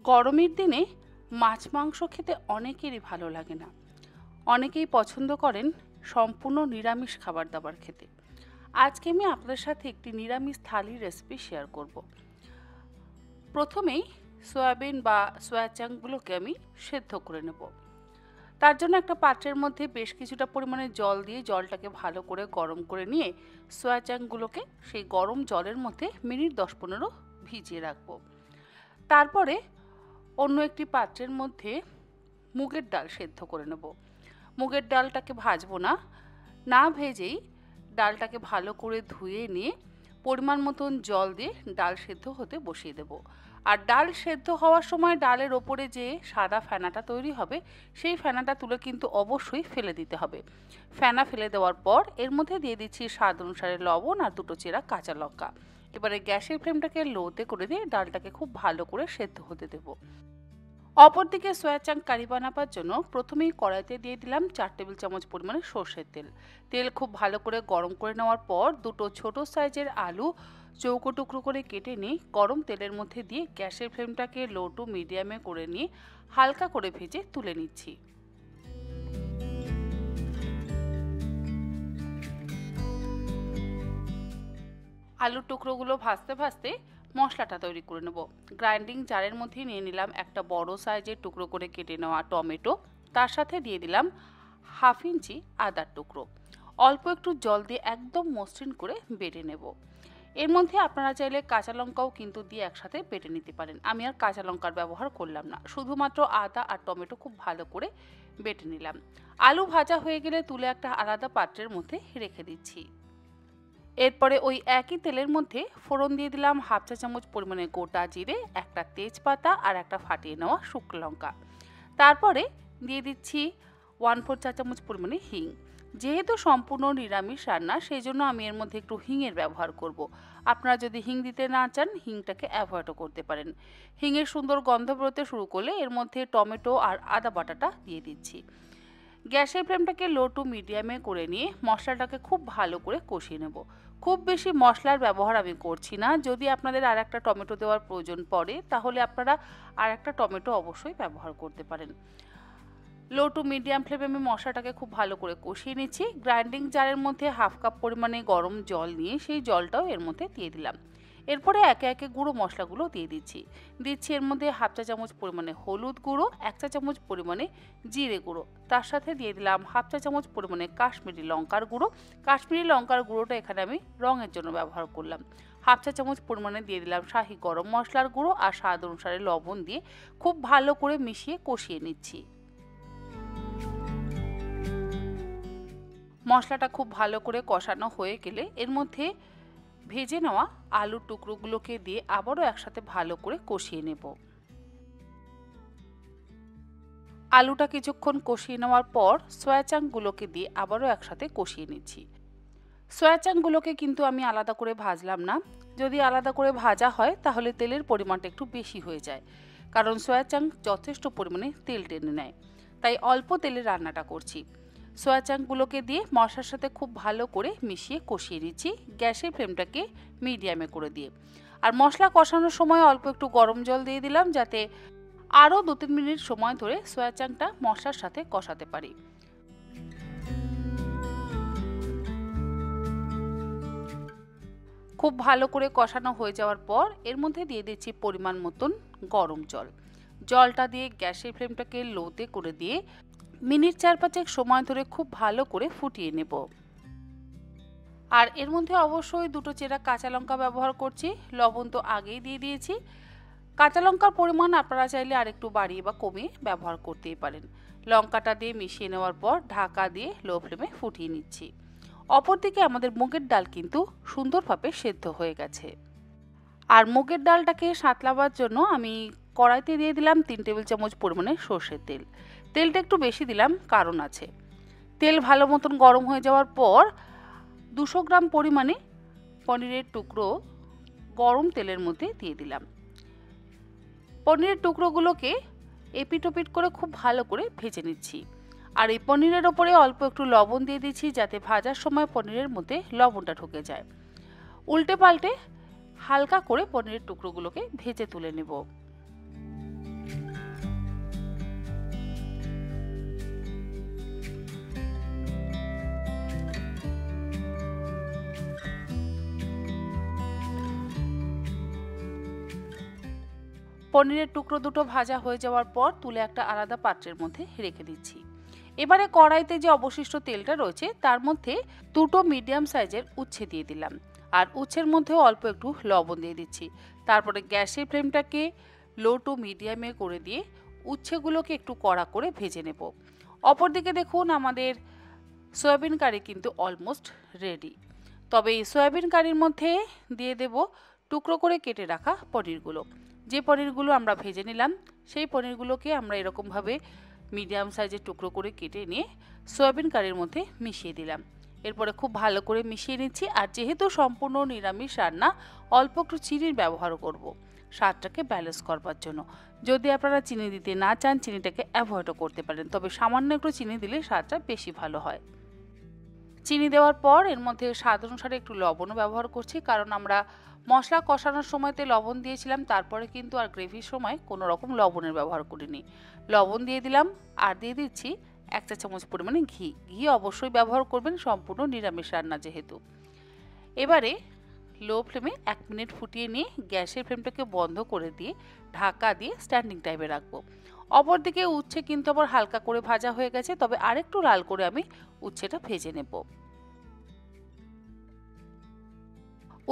গরমের দিনে মাছ মাংস খেতে অনেকেরই ভালো লাগে না। অনেকেই পছন্দ করেন সম্পূর্ণ নিরামিষ খাবার দাবার খেতে। আজকে আমি আপনাদের সাথে একটি নিরামিষ থালির রেসিপি শেয়ার করব। প্রথমেই সয়াবিন বা সয়া চাংগুলোকে আমি সেদ্ধ করে নেব। তার জন্য একটা পাত্রের মধ্যে বেশ কিছুটা পরিমাণে জল দিয়ে জলটাকে ভালো করে গরম করে নিয়ে সয়া চাংগুলোকে সেই গরম জলের মধ্যে মিনিট 10-15 ভিজিয়ে রাখবো। তারপরে অন্য একটি পাত্রের মধ্যে মুগের ডাল সেদ্ধ করে নেব। মুগের ডালটাকে ভাজবো না, না ভেজেই ডালটাকে ভালো করে ধুয়ে নিয়ে পরিমাণ মতন জল দিয়ে ডাল সেদ্ধ হতে বসিয়ে দেব। আর ডাল সেদ্ধ হওয়ার সময় ডালের ওপরে যে সাদা ফেনাটা তৈরি হবে সেই ফেনাটা তুলে কিন্তু অবশ্যই ফেলে দিতে হবে। ফেনা ফেলে দেওয়ার পর এর মধ্যে দিয়ে দিচ্ছি স্বাদ অনুসারে লবণ আর 2টো চেরা কাঁচা লঙ্কা। এবারে গ্যাসের ফ্লেমটাকে লোতে করে দিয়ে ডালটাকে খুব ভালো করে সেদ্ধ হতে দেব। অপরদিকে সয়া চাং কারি বানাবার জন্য প্রথমেই কড়াইতে দিয়ে দিলাম 4 টেবিল চামচ পরিমাণে সর্ষের তেল। তেল খুব ভালো করে গরম করে নেওয়ার পর 2টো ছোট সাইজের আলু চৌকো টুকরো করে কেটে নিয়ে গরম তেলের মধ্যে দিয়ে গ্যাসের ফ্লেমটাকে লো টু মিডিয়ামে করে নিয়ে হালকা করে ভেজে তুলে নিচ্ছি। আলুর টুকরোগুলো ভাজতে ভাজতে মশলাটা তৈরি করে নেব। গ্রাইন্ডিং জারের মধ্যে নিয়ে নিলাম একটা বড় সাইজের টুকরো করে কেটে নেওয়া টমেটো, তার সাথে দিয়ে দিলাম 1/2 ইঞ্চি আদার টুকরো। অল্প একটু জল দিয়ে একদম মসৃণ করে বেটে নেব। এর মধ্যে আপনারা চাইলে কাঁচা লঙ্কাও কিন্তু দিয়ে একসাথে বেটে নিতে পারেন। আমি আর কাঁচা লঙ্কার ব্যবহার করলাম না, শুধুমাত্র আদা আর টমেটো খুব ভালো করে বেটে নিলাম। আলু ভাজা হয়ে গেলে তুলে একটা আলাদা পাত্রের মধ্যে রেখে দিচ্ছি। এরপরে ওই একই তেলের মধ্যে ফোড়ন দিয়ে দিলাম 1/2 চা চামচ পরিমাণে গোটা জিরে, একটা তেজপাতা আর একটা ফাটিয়ে নেওয়া শুকনো লঙ্কা। তারপরে দিয়ে দিচ্ছি 1/4 চা চামচ পরিমাণে হিং। যেহেতু সম্পূর্ণ নিরামিষ রান্না সেই জন্য আমি এর মধ্যে একটু হিংয়ের ব্যবহার করব। আপনারা যদি হিং দিতে না চান হিংটাকে অ্যাভয়েডও করতে পারেন। হিংয়ের সুন্দর গন্ধ বেরোতে শুরু করলে এর মধ্যে টমেটো আর আদা বাটাটা দিয়ে দিচ্ছি। গ্যাসের ফ্লেমটাকে লো টু মিডিয়ামে করে নিয়ে মশলাটাকে খুব ভালো করে কষিয়ে নেব। খুব বেশি মশলার ব্যবহার আমি করছি না। যদি আপনাদের আর একটা টমেটো দেওয়ার প্রয়োজন পড়ে তাহলে আপনারা আর একটা টমেটো অবশ্যই ব্যবহার করতে পারেন। লো টু মিডিয়াম ফ্লেমে আমি মশলাটাকে খুব ভালো করে কষিয়ে নিচ্ছি। গ্রাইন্ডিং জারের মধ্যে 1/2 কাপ পরিমাণে গরম জল নিয়ে সেই জলটাও এর মধ্যে দিয়ে দিলাম। এরপরে একে একে গুঁড়ো মশলাগুলো দিয়ে দিচ্ছি এর মধ্যে 1/2 চা চামচ পরিমাণে হলুদ গুঁড়ো, 1 চা চামচ পরিমাণে জিরে গুঁড়ো, তার সাথে দিয়ে দিলাম 1/2 চা চামচ পরিমাণে কাশ্মীরি লঙ্কার গুঁড়ো। কাশ্মীরি লঙ্কার গুঁড়োটা এখানে আমি রঙের জন্য ব্যবহার করলাম। 1/2 চা চামচ পরিমাণে দিয়ে দিলাম শাহি গরম মশলার গুঁড়ো আর স্বাদ অনুসারে লবণ দিয়ে খুব ভালো করে মিশিয়ে কষিয়ে নিচ্ছি। মশলাটা খুব ভালো করে কষানো হয়ে গেলে এর মধ্যে ভেজে নেওয়া আলুর টুকরোগুলোকে দিয়ে আবারও একসাথে ভালো করে কষিয়ে নেব। আলুটা কিছুক্ষণ কষিয়ে নেওয়ার পর সয়া চাংগুলোকে দিয়ে আবারও একসাথে কষিয়ে নিচ্ছি। সয়া চাংগুলোকে কিন্তু আমি আলাদা করে ভাজলাম না। যদি আলাদা করে ভাজা হয় তাহলে তেলের পরিমাণটা একটু বেশি হয়ে যায়, কারণ সয়া চাং যথেষ্ট পরিমাণে তেল টেনে নেয়। তাই অল্প তেলে রান্নাটা করছি। সয়া চাংগুলোকে দিয়ে মশলার সাথে খুব ভালো করে মিশিয়ে কষিয়ে নিচ্ছি গ্যাসের ফ্লেমটাকে মিডিয়ামে করে দিয়ে। আর মশলা কষানোর সময় অল্প একটু গরম জল দিয়ে দিলাম যাতে আরও 2-3 মিনিট সময় ধরে সয়া চাংটা মশলার সাথে কষাতে পারি। খুব ভালো করে কষানো হয়ে যাওয়ার পর এর মধ্যে দিয়ে দিচ্ছি পরিমাণ মতন গরম জল। জলটা দিয়ে গ্যাসের ফ্লেমটাকে লোতে করে দিয়ে মিনিট 4-5 সময় ধরে খুব ভালো করে ফুটিয়ে নেব। আর এর মধ্যে অবশ্যই 2টো চেরা কাঁচা লঙ্কা ব্যবহার করছি। লবণ তো আগেই দিয়ে দিয়েছি। কাঁচা লঙ্কার পরিমাণ আপনারা চাইলে আরেকটু বাড়িয়ে বা কমিয়ে ব্যবহার করতেই পারেন। লঙ্কাটা দিয়ে মিশিয়ে নেওয়ার পর ঢাকা দিয়ে লো ফ্লেমে ফুটিয়ে নিচ্ছি। অপরদিকে আমাদের মুগের ডাল কিন্তু সুন্দরভাবে সেদ্ধ হয়ে গেছে। আর মুগের ডালটাকে সাঁতলাবার জন্য আমি কড়াইতে দিয়ে দিলাম 3 টেবিল চামচ পরিমাণে সর্ষের তেল। তেলটা একটু বেশি দিলাম, কারণ আছে। তেল ভালো মতন গরম হয়ে যাওয়ার পর 200 গ্রাম পরিমাণে পনিরের টুকরো গরম তেলের মধ্যে দিয়ে দিলাম। পনিরের টুকরোগুলোকে এপিট ওপিট করে খুব ভালো করে ভেজে নিচ্ছি। আর এই পনিরের ওপরে অল্প একটু লবণ দিয়ে দিচ্ছি যাতে ভাজার সময় পনিরের মধ্যে লবণটা ঢুকে যায়। উল্টে পাল্টে হালকা করে পনিরের টুকরোগুলোকে ভেজে তুলে নেব। পনিরের টুকরো দুটো ভাজা হয়ে যাওয়ার পর তুলে একটা আলাদা পাত্রের মধ্যে রেখে দিচ্ছি। এবারে কড়াইতে যে অবশিষ্ট তেলটা রয়েছে তার মধ্যে দুটো মিডিয়াম সাইজের উচ্ছে দিয়ে দিলাম, আর উচ্ছের মধ্যেও অল্প একটু লবণ দিয়ে দিচ্ছি। তারপরে গ্যাসের ফ্লেমটাকে লো টু মিডিয়ামে করে দিয়ে উচ্ছেগুলোকে একটু কড়া করে ভেজে নেব। অপরদিকে দেখুন আমাদের সয়াবিন কারি কিন্তু অলমোস্ট রেডি। তবে এই সয়াবিন কারির মধ্যে দিয়ে দেব টুকরো করে কেটে রাখা পনিরগুলো। যে পনিরগুলো আমরা ভেজে নিলাম সেই পনিরগুলোকে আমরা এরকমভাবে মিডিয়াম সাইজের টুকরো করে কেটে নিয়ে সয়াবিন কারির মধ্যে মিশিয়ে দিলাম। এরপরে খুব ভালো করে মিশিয়ে নিচ্ছি। আর যেহেতু সম্পূর্ণ নিরামিষ রান্না, অল্প একটু চিনির ব্যবহার করব স্বাদটাকে ব্যালেন্স করবার জন্য। যদি আপনারা চিনি দিতে না চান চিনিটাকে অ্যাভয়েডও করতে পারেন, তবে সামান্য একটু চিনি দিলে স্বাদটা বেশি ভালো হয়। চিনি দেওয়ার পর এর মধ্যে স্বাদ অনুসারে একটু লবণও ব্যবহার করছি, কারণ আমরা মশলা কষানোর সময়তে লবণ দিয়েছিলাম, তারপরে কিন্তু আর গ্রেভির সময় কোনো রকম লবণের ব্যবহার করিনি। লবণ দিয়ে দিলাম আর দিয়ে দিচ্ছি 1 চা চামচ পরিমাণে ঘি। ঘি অবশ্যই ব্যবহার করবেন, সম্পূর্ণ নিরামিষ রান্না যেহেতু। এবারে লো ফ্লেমে 1 মিনিট ফুটিয়ে নিয়ে গ্যাসের ফ্লেমটাকে বন্ধ করে দিয়ে ঢাকা দিয়ে স্ট্যান্ডিং টাইমে রাখবো। অপরদিকে উচ্ছে কিন্তু আবার হালকা করে ভাজা হয়ে গেছে, তবে আরেকটু লাল করে আমি উচ্ছেটা ভেজে নেব।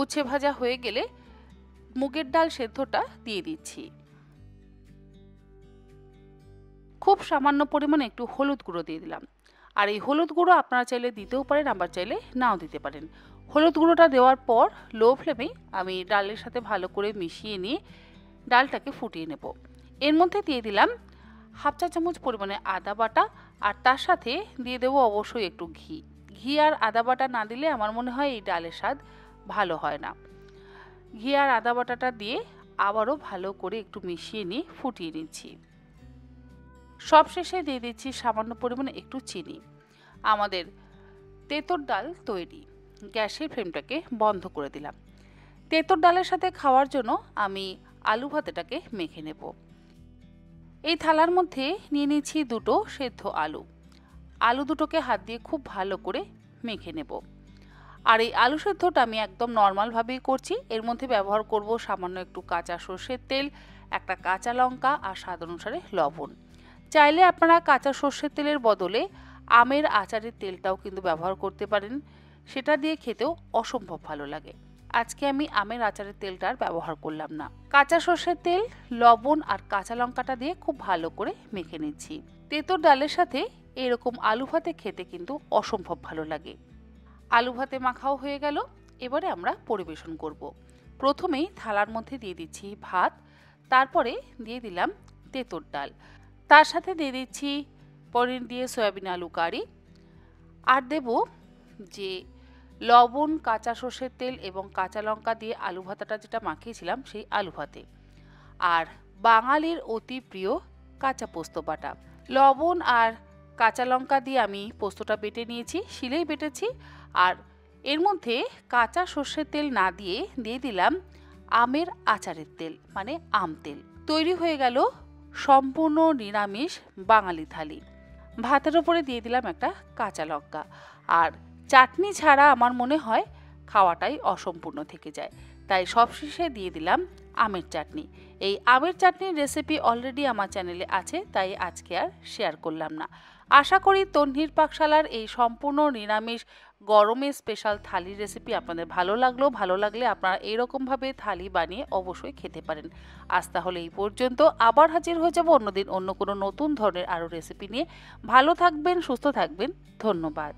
উচ্ছে ভাজা হয়ে গেলে মুগের ডাল সেদ্ধটা দিয়ে দিচ্ছি। খুব সামান্য পরিমাণে একটু হলুদ গুঁড়ো দিয়ে দিলাম। আর এই হলুদ গুঁড়ো আপনারা চাইলে দিতেও পারেন, আবার চাইলে নাও দিতে পারেন। হলুদ গুঁড়োটা দেওয়ার পর লো ফ্লেমে আমি ডালের সাথে ভালো করে মিশিয়ে নিয়ে ডালটাকে ফুটিয়ে নেব। এর মধ্যে দিয়ে দিলাম 1/2 চা চামচ পরিমাণে আদা বাটা, আর তার সাথে দিয়ে দেবো অবশ্যই একটু ঘি। ঘি আর আদা বাটা না দিলে আমার মনে হয় এই ডালের স্বাদ ভালো হয় না। ঘি আর আদা বাটাটা দিয়ে আবারও ভালো করে একটু মিশিয়ে নিয়ে ফুটিয়ে নিচ্ছি। সবশেষে দিয়ে দিচ্ছি সামান্য পরিমাণে একটু চিনি। আমাদের তেঁতুর ডাল তৈরি। গ্যাসের ফ্লেমটাকে বন্ধ করে দিলাম। তেঁতুর ডালের সাথে খাওয়ার জন্য আমি আলু ভাতেটাকে মেখে নেব। এই থালার মধ্যে নিয়ে নিচ্ছি দুটো সেদ্ধ আলু। আলু দুটোকে হাত দিয়ে খুব ভালো করে মেখে নেব। আর এই আলু সেদ্ধটা আমি একদম নর্মালভাবেই করছি। এর মধ্যে ব্যবহার করব সামান্য একটু কাঁচা সর্ষের তেল, একটা কাঁচা লঙ্কা আর স্বাদ অনুসারে লবণ। চাইলে আপনারা কাঁচা সর্ষের তেলের বদলে আমের আচারের তেলটাও কিন্তু ব্যবহার করতে পারেন, সেটা দিয়ে খেতেও অসম্ভব ভালো লাগে। আজকে আমি আমের আচারের তেলটা আর ব্যবহার করলাম না। কাঁচা সর্ষের তেল, লবণ আর কাঁচা লঙ্কাটা দিয়ে খুব ভালো করে মেখে নিচ্ছি। তেঁতুর ডালের সাথে এরকম আলু ভাতে খেতে কিন্তু অসম্ভব ভালো লাগে। আলু ভাতে মাখাও হয়ে গেল। এবারে আমরা পরিবেশন করব। প্রথমেই থালার মধ্যে দিয়ে দিচ্ছি ভাত, তারপরে দিয়ে দিলাম তেঁতুর ডাল, তার সাথে দিয়ে দিচ্ছি পনির দিয়ে সয়াবিন আলু কারি, আর দেব যে লবণ, কাঁচা সর্ষের তেল এবং কাঁচা লঙ্কা দিয়ে আলু ভাতাটা যেটা মাখিয়েছিলাম সেই আলু ভাতে, আর বাঙালির অতি প্রিয় কাঁচা পোস্ত বাটা। লবণ আর কাঁচা লঙ্কা দিয়ে আমি পোস্তটা বেটে নিয়েছি, শিলেই বেটেছি। আর এর মধ্যে কাঁচা সর্ষের তেল না দিয়ে দিয়ে দিলাম আমের আচারের তেল, মানে আম তেল। তৈরি হয়ে গেল সম্পূর্ণ নিরামিষ বাঙালি থালি। ভাতের ওপরে দিয়ে দিলাম একটা কাঁচা লঙ্কা। আর চাটনি ছাড়া আমার মনে হয় খাওয়াটাই অসম্পূর্ণ থেকে যায়, তাই সবশেষে দিয়ে দিলাম আমের চাটনি। এই আমের চাটনির রেসিপি অলরেডি আমার চ্যানেলে আছে, তাই আজকে আর শেয়ার করলাম না। আশা করি তন্হির পাকশালার এই সম্পূর্ণ নিরামিষ গরমের স্পেশাল থালির রেসিপি আপনাদের ভালো লাগলো। ভালো লাগলে আপনারা এইরকমভাবে থালি বানিয়ে অবশ্যই খেতে পারেন। আজ তাহলে এই পর্যন্ত। আবার হাজির হয়ে যাব অন্যদিন অন্য কোনো নতুন ধরনের আরও রেসিপি নিয়ে। ভালো থাকবেন, সুস্থ থাকবেন। ধন্যবাদ।